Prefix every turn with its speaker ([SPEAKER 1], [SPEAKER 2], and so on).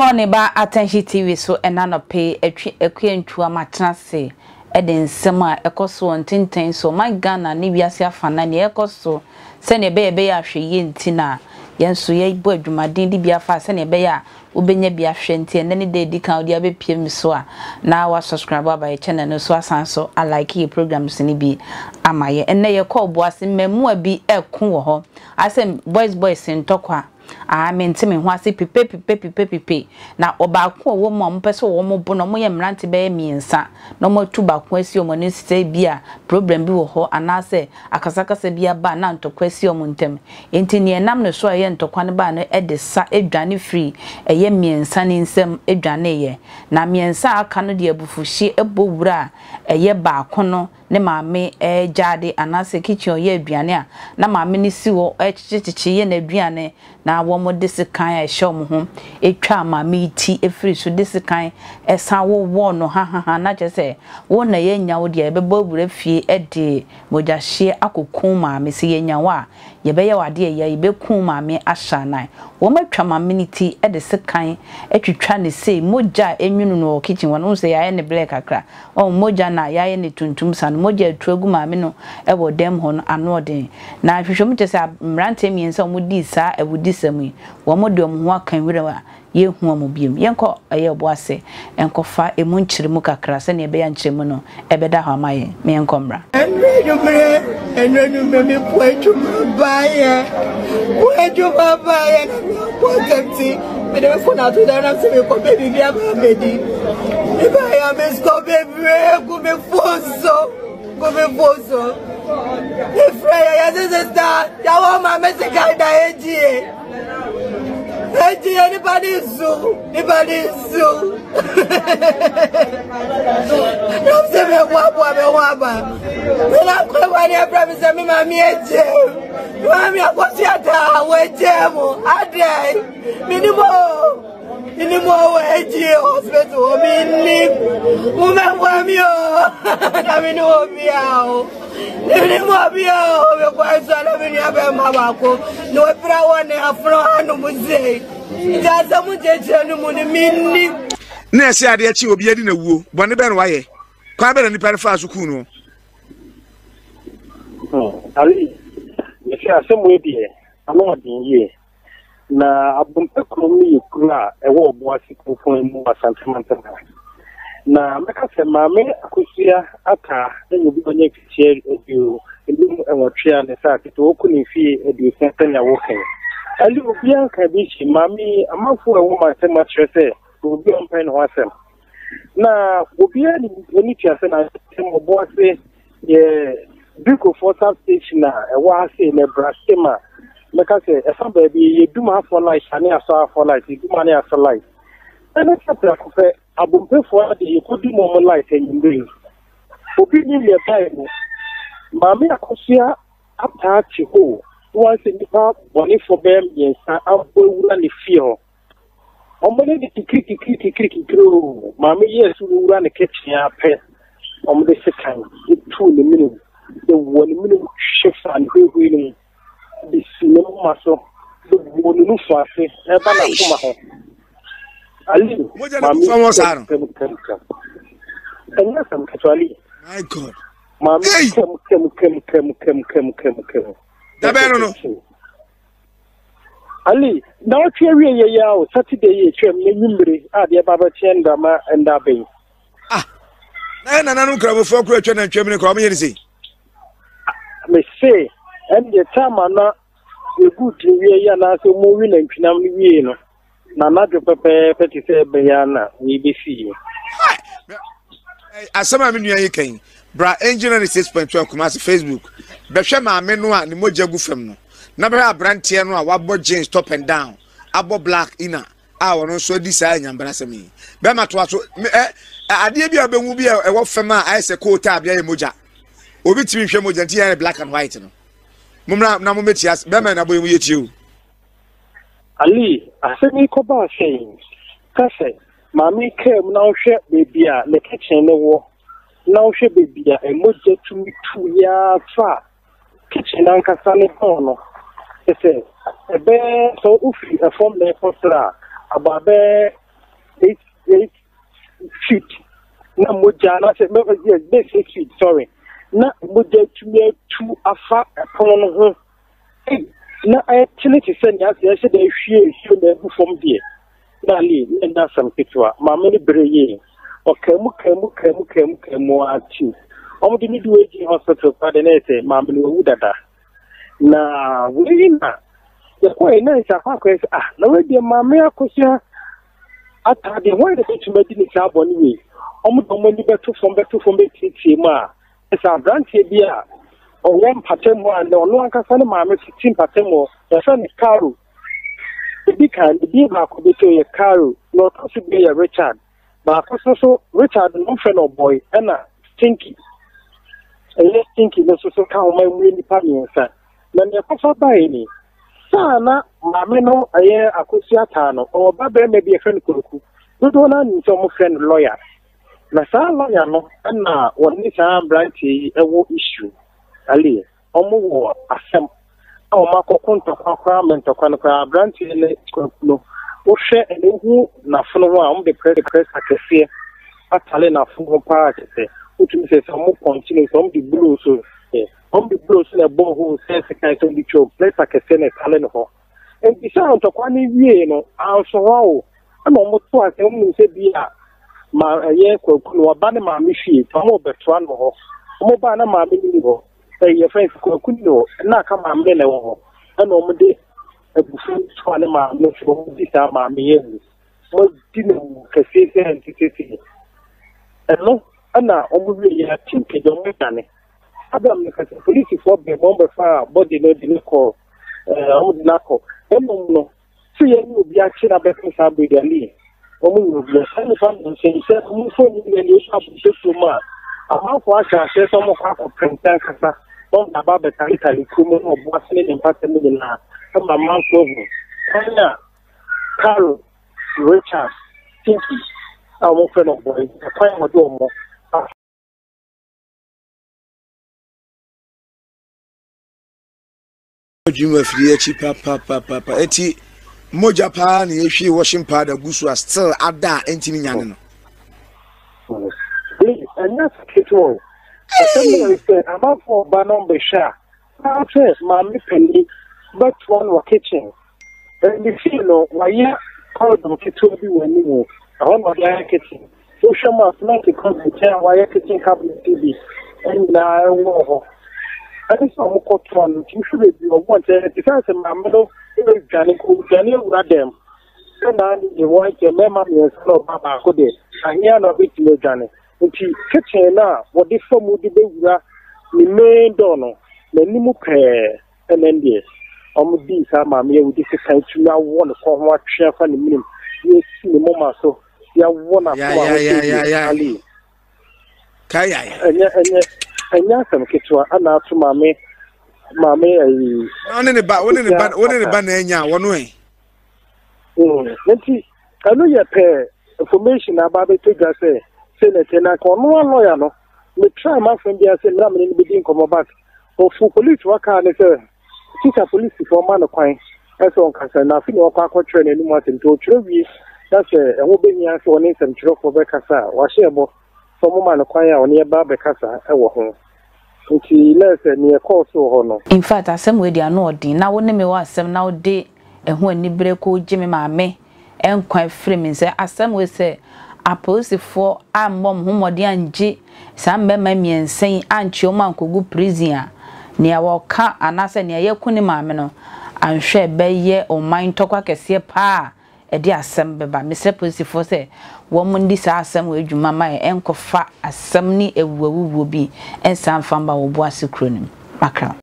[SPEAKER 1] morning ba Attention TV so enano pay ekwentua matnase eden sema ekoso ntintin so my Ghana ni wiase afana ni ekoso se ne be ya hweye ntina yenso ye bo adwumaden di bia fa se ne be ya obenya bia hwe nti ene de di kan odi abepiem so a na wa subscribe ba channel no so asanso I like your programs ni bi amaye ene ye call boase memu abi ekun wo ho asem boys ntokwa menti me ho ase pepe na obaako wo mo mpese wo mo bo no mo ye mrante be miensa no mo tu baako asi o mo ne site bia problem bi wo ho anase akasakasa bia ba na ntokwa asi o mo ntem enti ne nam no so ye ntokwa ne ba no edesa edwane free eye miensa ne nsem edwane ye na miensa aka no de abufuhye ebowura eye baako no ne maame jade anase kitchen ye aduane a na maame ne si wo echichichi ye na aduane na wo mo disikan a ehye mo ho etwa maame ti efiri so disikan esan wo no ha na je se wo na ye nya wo de ebebo bura fie ede mojahye akokun maame se ye nya wa ye be ye wade ye be kun maame ahya nan wo matwa maame ti ede sikan etwitwa ne sei moja enwunu no kitchen won se ya ne black akra o moja na ya ne tuntum san moja atuagu maame no e wo dem ho no anode na hwehwem je se mrante miensa mo di sa ebudi sami wo mo de mo ho akan wirewa ye hu mo biem yenko aye boase enkofa emu nkyiremu kakra se ne be ya nkyiremu no ebeda ho amaye me enkomra
[SPEAKER 2] enwenu me poetu baye poetenti me de fona to da na se me ko baby bia ba bedi e ba ya me sko bebe ku me foso e freya ya se sta ya wa ma me se ka da eji anybody zoo no se me wa ba me na ko wa ni promise me ma mi eje mami akwati ata we jemo ade minimo eje hospital mi wa mi o na mi no bia o minimo bia o me kwa so na mi abe ma ba ko no pra woni afro anu muze jaza mu jeje nu mu ni minni
[SPEAKER 3] na ese ade achi obi adi na wuo bone be no waye kwa be na nipa fa asuku no
[SPEAKER 4] ali ye asemu ebie ano odin ye na abumpe kromi yekura ewo oboase kofon mu asantemanta na meka se maame akosia aka enyo bi onye kitie edu endu enwotria ne sa tito okuni fie edu sentanya woken ali obi anka bi chi maame amafo ewo matema trese obi onpen ho asem na obi ani tiase na oboase ye Biko for station na ewa ase ne brastema meka se efa baby ye duma for life ani aso for life duma ni aso life ene chapter ko fe abumpe for de ye kodi mo life enyimbe obi ni le time mami akosia ata chi ho once nipa boni for bem yensa abowura ni fie omole de tikiki kro mami yesu wura ne kitchen ape omode sekan itu ne minu the one minute shifts and wheeling the cinema so the one no fast eba na kuma ho ali mami enya sam katwali
[SPEAKER 3] my god
[SPEAKER 4] mami kem
[SPEAKER 3] da be no
[SPEAKER 4] ali na o twe ye ya o Saturday ye twem na nyumre a de baba tienda ma enda ben
[SPEAKER 3] na nanu krabo fo kro atwa na twem ne ko am ye ni sei
[SPEAKER 4] me say and the time na we good we ya na so mo wi na ntwinam ni wi no na do pepe ti se be ya na we be see
[SPEAKER 3] asama me nua yi kan bra engineer 6.2 kuma se Facebook be hwe ma me no a ni moja gu fam no na be abrantie no a wabo jeans top and down abo black inner a wono so di sa nyambra sami be ma to aso ade bi abenwu bi e wo fam a ai se coat a bia ye moja obi timi hwe moja nti ya black and white no mumra na mo metias be ma na boy mu yetiu
[SPEAKER 4] ali asemi ko ba sen kase mami kem na hwe bebi a le kitchen ne wo na hwe bebi a emoja tumi tu ya fa kitchen ankasa ne no ese ebe so ufi e form le postra ababe 8 feet. Na moja na se me yes, 8 feet, sorry. Na moja tumi tu afa epon no ho. Na ayetene ti se nya se de hwie na bu fom die. Na li na sam kitwa. Ma me ni breye. O kamu ati. Omo di ni duwe hospital pa de na ese ma me wu dada. Na we na ya kwa ina isa kwa na we de ma me akosia atade why the to me di ka boni we omo ni beto fom betie ma esa branche bia o won patem ho and ono akasa ne ma me 15 patem ho ya fa ni Caro ebi kan di ba ko beto ye Caro no to so be ya Richard ba so Richard no fe no boy na Stinky no so ka o mai mu ni pa mi nsa na ne ko fa ba ni sana mame no aye akosi ata no o ba be me bi friend kuruku do na ni so mo friend lawyer na sa lawyer no na woni sa branch e wo issue ali omo wo asem o ma ko konto kwa mento kwa branch le no o hwe ene hu na fono ho a mo de press akese atale na fono pa akese utumi se so mo continue so mo di blue so on the blows na bo ho se kai to di choke let's akese na tale no ho en bisa on to kwani wie no anso ho na mo to ase mo se bia ma ye kwaku no ba na ma me hwie to mo beto an ho mo ba na ma me ni ho ye friends kwaku no na ka ma me na ho na mo de ebufu to na ma no so di sa ma me ye mo di no kase se entity no ana omo wie ya tinke do mo tane Adam ne kasa police for be bomb fa body no di ko nako no so ye no bi a kira be sa be gali no bi sa ni fam no se mo fo ni le so abu so ma ama fo aka se so mo kwa ko printer kasa don da ba be tali ku mo no bo asne ni pate ni na ma man ko ana Caro Richard Stinky mo fe no boy kwa mo do mo
[SPEAKER 3] Juma free papa eti moja pa na ehwie washing powder gusu still ada entimi nyane no
[SPEAKER 4] and that's kitwo I said about for banon be sha after mama penny but one wa kitchen and the feel why ya call them kitwo bi wani mo on wa ya kitchen so shama not to come and tell why ya kitchen cabinet TV and na wo I think some more fun. You should be one. The first mamma is Johnny with them. And I need the white memory and slow Baba Code. I hear no bit to Johnny. If you kitchen now, what this form would be the main donor, the Nimu prayer, and then this. This, mammy, with this kind to now want to call what chef and the minimum. You see the moment, so you are one of
[SPEAKER 3] Kaya.
[SPEAKER 4] Anya sam kitwa ana to mame
[SPEAKER 3] oni ne ba na enya wono e
[SPEAKER 4] nti anu ye pe information about the figure say senator na ko no lawyer no me try ma fam bia say na me ni be din komo back o fu police waka ne say tita police for man kwan eso on kasa na fi no kwa train ni mo atem to trewi that say e ho be nya so oni sem tro for be kasa wa shebo so mo man kwan ya oni e ba be kasa e wo ho nti lese ni e call so ho no
[SPEAKER 1] in fact asem we dia no odin na wo ne me wa asem na wo de ehu anibere ko gime maame enkwan frame se asem we se aposifo ammom homode anje sa mmema miensen anche o man kogu prison ne awo ka anase ne yakuni maame no anhwe beye o man tokwa kese pa e di asem beba mesre posifo se wo mundi sa asem we adwuma mai enkofa asem ni ewuwu bi ensan famba wo bo asekronim makra